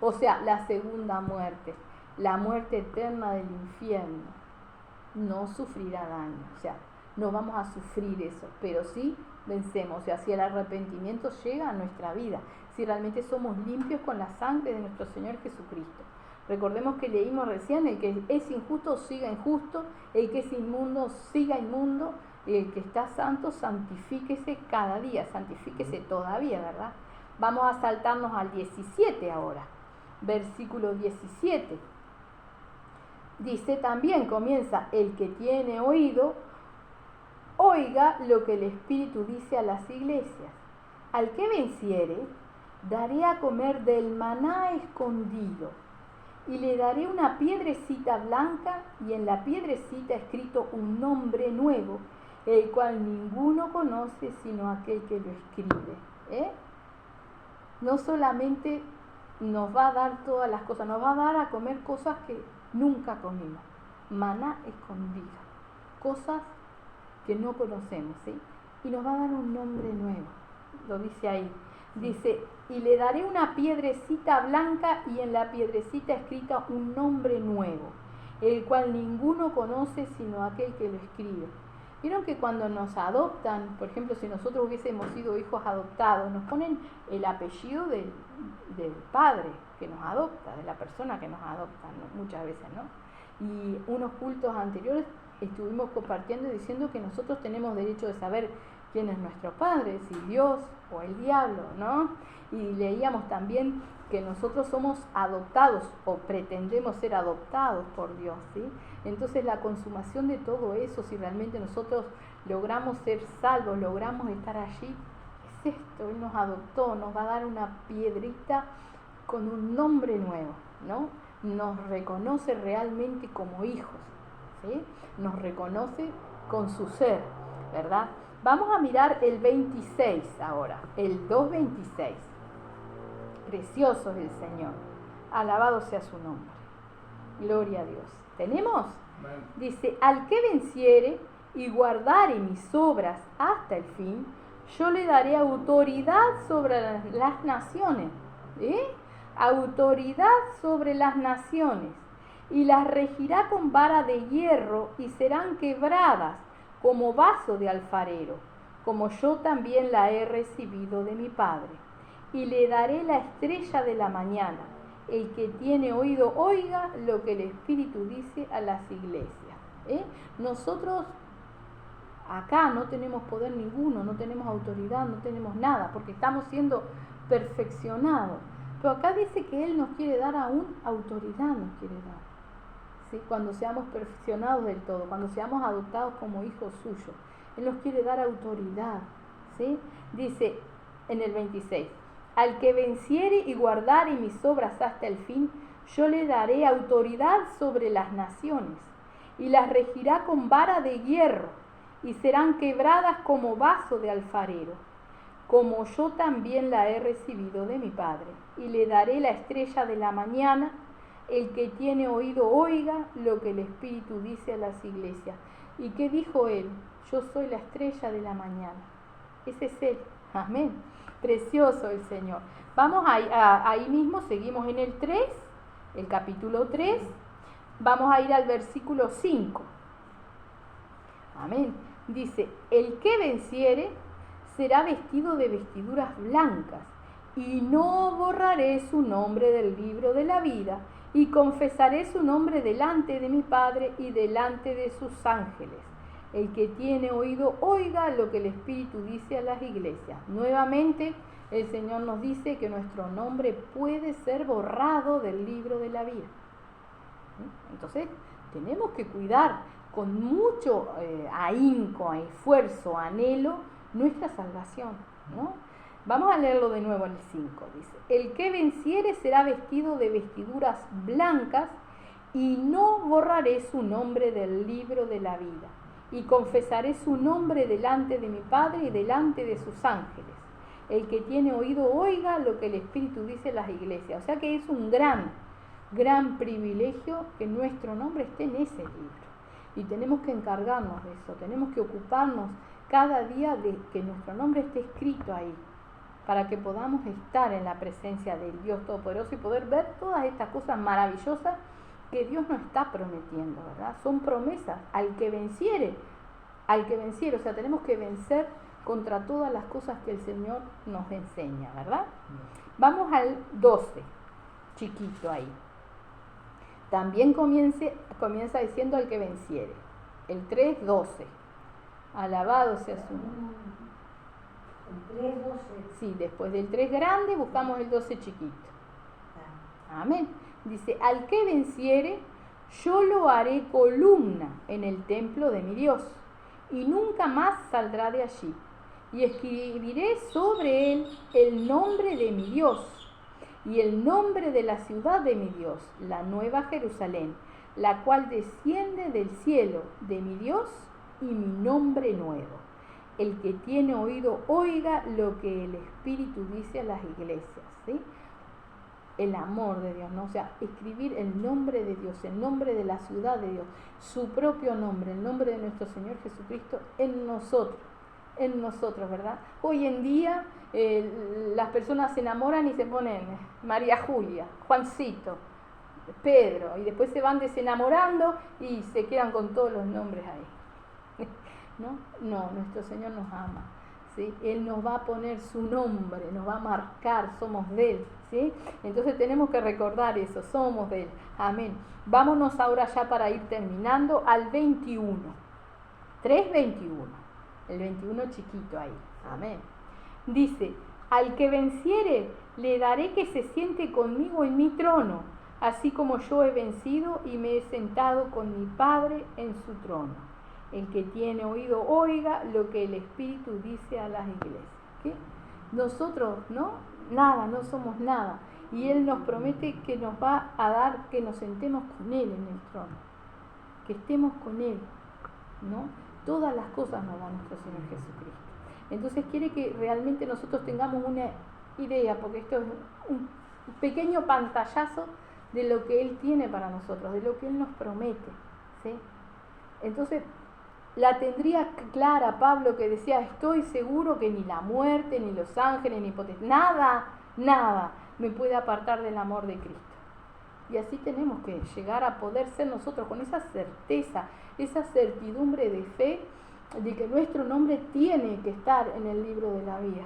[SPEAKER 1] O sea, la segunda muerte, la muerte eterna del infierno, no sufrirá daño. O sea, no vamos a sufrir eso, pero sí vencemos. O sea, si el arrepentimiento llega a nuestra vida, si realmente somos limpios con la sangre de nuestro Señor Jesucristo. Recordemos que leímos recién, el que es injusto siga injusto, el que es inmundo siga inmundo, y el que está santo santifíquese cada día, santifíquese todavía, ¿verdad? Vamos a saltarnos al 17 ahora, versículo 17. Dice también, comienza, el que tiene oído, oiga lo que el Espíritu dice a las iglesias. Al que venciere, daré a comer del maná escondido, y le daré una piedrecita blanca, y en la piedrecita escrito un nombre nuevo, el cual ninguno conoce sino aquel que lo escribe. No solamente nos va a dar todas las cosas, nos va a dar a comer cosas que nunca comimos. Maná escondido, cosas que no conocemos, ¿sí? Y nos va a dar un nombre nuevo, lo dice ahí. Dice, y le daré una piedrecita blanca, y en la piedrecita escrita un nombre nuevo, el cual ninguno conoce sino aquel que lo escribe. Vieron que cuando nos adoptan, por ejemplo, si nosotros hubiésemos sido hijos adoptados, nos ponen el apellido del padre que nos adopta, de la persona que nos adopta, ¿no? Muchas veces, ¿no? Y unos cultos anteriores estuvimos compartiendo y diciendo que nosotros tenemos derecho de saber quién es nuestro padre, si Dios o el diablo, ¿no? Y leíamos también que nosotros somos adoptados o pretendemos ser adoptados por Dios, ¿sí? Entonces la consumación de todo eso, si realmente nosotros logramos ser salvos, logramos estar allí, es esto, Él nos adoptó, nos va a dar una piedrita con un nombre nuevo, ¿no? Nos reconoce realmente como hijos, ¿sí? Nos reconoce con su ser, ¿verdad? Vamos a mirar el 26 ahora, el 2:26. Precioso es el Señor, alabado sea su nombre, gloria a Dios. ¿Tenemos? Dice, al que venciere y guardare mis obras hasta el fin, yo le daré autoridad sobre las naciones, autoridad sobre las naciones, y las regirá con vara de hierro, y serán quebradas como vaso de alfarero, como yo también la he recibido de mi Padre. Y le daré la estrella de la mañana. El que tiene oído, oiga lo que el Espíritu dice a las iglesias. Nosotros acá no tenemos poder ninguno, no tenemos autoridad, no tenemos nada, porque estamos siendo perfeccionados. Pero acá dice que Él nos quiere dar aún autoridad, nos quiere dar. ¿Sí? Cuando seamos perfeccionados del todo, cuando seamos adoptados como hijos suyos, Él nos quiere dar autoridad, ¿sí? Dice en el 26, al que venciere y guardare mis obras hasta el fin, yo le daré autoridad sobre las naciones, y las regirá con vara de hierro, y serán quebradas como vaso de alfarero, como yo también la he recibido de mi Padre. Y le daré la estrella de la mañana. El que tiene oído, oiga lo que el Espíritu dice a las iglesias. ¿Y qué dijo Él? Yo soy la estrella de la mañana. Ese es Él. Amén. Precioso el Señor. Vamos ahí mismo, seguimos en el 3, el capítulo 3. Vamos a ir al versículo 5. Amén. Dice, el que venciere será vestido de vestiduras blancas, y no borraré su nombre del libro de la vida, y confesaré su nombre delante de mi Padre y delante de sus ángeles. El que tiene oído, oiga lo que el Espíritu dice a las iglesias. Nuevamente, el Señor nos dice que nuestro nombre puede ser borrado del libro de la vida. Entonces, tenemos que cuidar con mucho ahínco, esfuerzo, anhelo, nuestra salvación, ¿no? Vamos a leerlo de nuevo en el 5. Dice, el que venciere será vestido de vestiduras blancas, y no borraré su nombre del libro de la vida, y confesaré su nombre delante de mi Padre y delante de sus ángeles. El que tiene oído, oiga lo que el Espíritu dice a las iglesias. O sea que es un gran gran privilegio que nuestro nombre esté en ese libro. Y tenemos que encargarnos de eso, tenemos que ocuparnos cada día de que nuestro nombre esté escrito ahí, para que podamos estar en la presencia del Dios Todopoderoso y poder ver todas estas cosas maravillosas que Dios nos está prometiendo, ¿verdad? Son promesas al que venciere, o sea, tenemos que vencer contra todas las cosas que el Señor nos enseña, ¿verdad? Vamos al 12, chiquito ahí. También comienza diciendo al que venciere. El 3, 12. Alabado sea su nombre.
[SPEAKER 2] El 3, 12.
[SPEAKER 1] Sí, después del 3 grande buscamos el 12 chiquito. Amén. Dice, al que venciere, yo lo haré columna en el templo de mi Dios, y nunca más saldrá de allí. Y escribiré sobre él el nombre de mi Dios, y el nombre de la ciudad de mi Dios, la nueva Jerusalén, la cual desciende del cielo de mi Dios, y mi nombre nuevo. El que tiene oído, oiga lo que el Espíritu dice a las iglesias, ¿sí? El amor de Dios, ¿no? O sea, escribir el nombre de Dios, el nombre de la ciudad de Dios, su propio nombre, el nombre de nuestro Señor Jesucristo en nosotros, ¿verdad? Hoy en día las personas se enamoran y se ponen María Julia, Juancito, Pedro, y después se van desenamorando y se quedan con todos los nombres ahí. No, nuestro Señor nos ama, ¿sí? Él nos va a poner su nombre, nos va a marcar, somos de Él, ¿sí? Entonces tenemos que recordar eso, somos de Él, amén. Vámonos ahora ya para ir terminando al 21, 3:21, el 21 chiquito ahí, amén. Dice, al que venciere, le daré que se siente conmigo en mi trono, así como yo he vencido y me he sentado con mi Padre en su trono. El que tiene oído, oiga lo que el Espíritu dice a las iglesias. ¿Qué? Nosotros, ¿no? Nada, no somos nada. Y Él nos promete que nos va a dar que nos sentemos con Él en el trono. Que estemos con Él, ¿no? Todas las cosas nos da nuestro Señor Jesucristo. Entonces quiere que realmente nosotros tengamos una idea, porque esto es un pequeño pantallazo de lo que Él tiene para nosotros, de lo que Él nos promete, ¿sí? Entonces, la tendría clara Pablo, que decía, estoy seguro que ni la muerte, ni los ángeles, ni potestad, nada me puede apartar del amor de Cristo. Y así tenemos que llegar a poder ser nosotros con esa certeza, esa certidumbre de fe, de que nuestro nombre tiene que estar en el libro de la vida,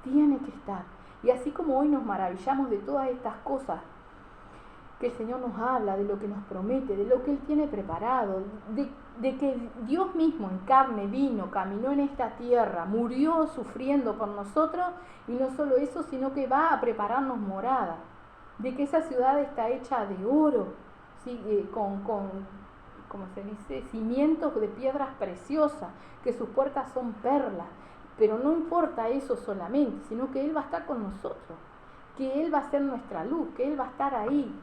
[SPEAKER 1] tiene que estar. Y así como hoy nos maravillamos de todas estas cosas que el Señor nos habla, de lo que nos promete, de lo que Él tiene preparado, de que Dios mismo en carne vino, caminó en esta tierra, murió sufriendo por nosotros, y no solo eso, sino que va a prepararnos morada, de que esa ciudad está hecha de oro, ¿sí? con como se dice, cimientos de piedras preciosas, que sus puertas son perlas. Pero no importa eso solamente, sino que Él va a estar con nosotros, que Él va a ser nuestra luz, que Él va a estar ahí.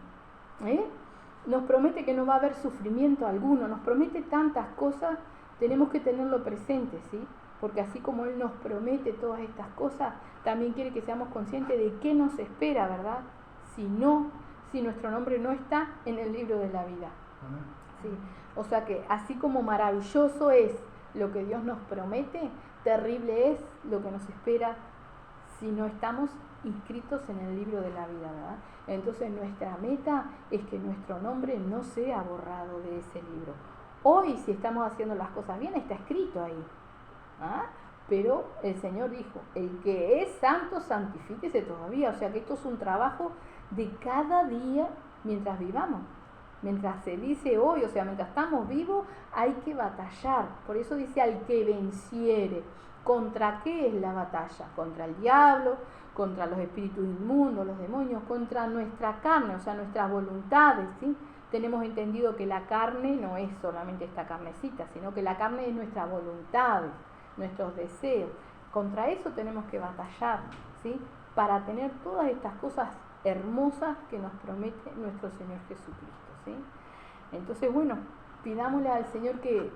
[SPEAKER 1] Nos promete que no va a haber sufrimiento alguno, nos promete tantas cosas, tenemos que tenerlo presente, ¿sí? Porque así como Él nos promete todas estas cosas, también quiere que seamos conscientes de qué nos espera, ¿verdad? Si nuestro nombre no está en el libro de la vida. ¿Sí? O sea que así como maravilloso es lo que Dios nos promete, terrible es lo que nos espera si no estamos inscritos en el libro de la vida, ¿verdad? Entonces nuestra meta es que nuestro nombre no sea borrado de ese libro. Hoy, si estamos haciendo las cosas bien, está escrito ahí, ¿ah? Pero el Señor dijo, el que es santo, santifíquese todavía. O sea que esto es un trabajo de cada día mientras vivamos. Mientras se dice hoy, o sea, mientras estamos vivos, hay que batallar. Por eso dice al que venciere. ¿Contra qué es la batalla? Contra el diablo, contra los espíritus inmundos, los demonios, contra nuestra carne, o sea, nuestras voluntades, ¿sí? Tenemos entendido que la carne no es solamente esta carnecita, sino que la carne es nuestras voluntades, nuestros deseos. Contra eso tenemos que batallar, ¿sí? Para tener todas estas cosas hermosas que nos promete nuestro Señor Jesucristo, ¿sí? Entonces, bueno, pidámosle al Señor que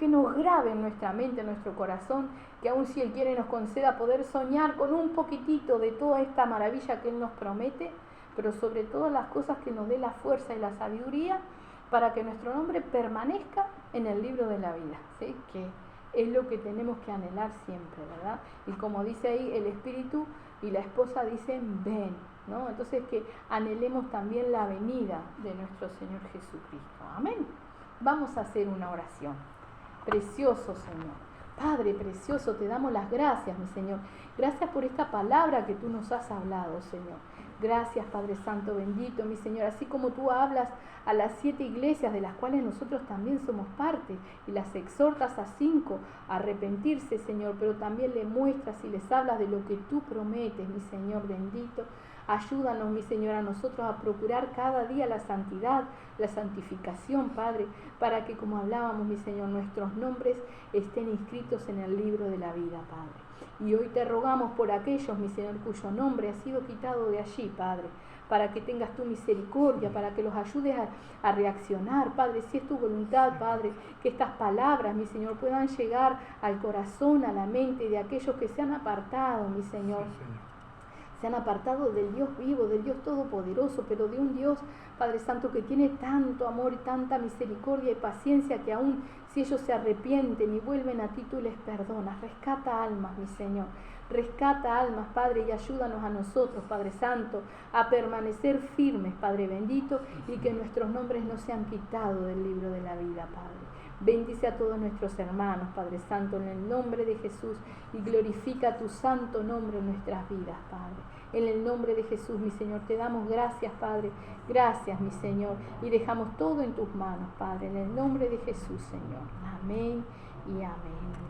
[SPEAKER 1] nos grabe en nuestra mente, en nuestro corazón, que aun si Él quiere nos conceda poder soñar con un poquitito de toda esta maravilla que Él nos promete, pero sobre todas las cosas que nos dé la fuerza y la sabiduría para que nuestro nombre permanezca en el libro de la vida, ¿sí? Que es lo que tenemos que anhelar siempre, ¿verdad? Y como dice ahí, el espíritu y la esposa dicen ven, ¿no? Entonces que anhelemos también la venida de nuestro Señor Jesucristo. Amén. Vamos a hacer una oración. Precioso Señor, Padre precioso, te damos las gracias, mi Señor. Gracias por esta palabra que tú nos has hablado, Señor. Gracias, Padre Santo, bendito, mi Señor. Así como tú hablas a las 7 iglesias de las cuales nosotros también somos parte y las exhortas a 5 a arrepentirse, Señor, pero también le muestras y les hablas de lo que tú prometes, mi Señor, bendito. Ayúdanos, mi Señor, a nosotros a procurar cada día la santidad, la santificación, Padre, para que, como hablábamos, mi Señor, nuestros nombres estén inscritos en el libro de la vida, Padre. Y hoy te rogamos por aquellos, mi Señor, cuyo nombre ha sido quitado de allí, Padre, para que tengas tu misericordia, para que los ayudes a reaccionar, Padre, si es tu voluntad, Padre, que estas palabras, mi Señor, puedan llegar al corazón, a la mente de aquellos que se han apartado, mi Señor. Sí, Señor. Se han apartado del Dios vivo, del Dios todopoderoso, pero de un Dios, Padre Santo, que tiene tanto amor y tanta misericordia y paciencia que aún si ellos se arrepienten y vuelven a ti, tú les perdonas. Rescata almas, mi Señor. Rescata almas, Padre, y ayúdanos a nosotros, Padre Santo, a permanecer firmes, Padre bendito, y que nuestros nombres no sean quitados del libro de la vida, Padre. Bendice a todos nuestros hermanos, Padre Santo, en el nombre de Jesús, y glorifica tu santo nombre en nuestras vidas, Padre. En el nombre de Jesús, mi Señor, te damos gracias, Padre. Gracias, mi Señor, y dejamos todo en tus manos, Padre, en el nombre de Jesús, Señor. Amén y amén.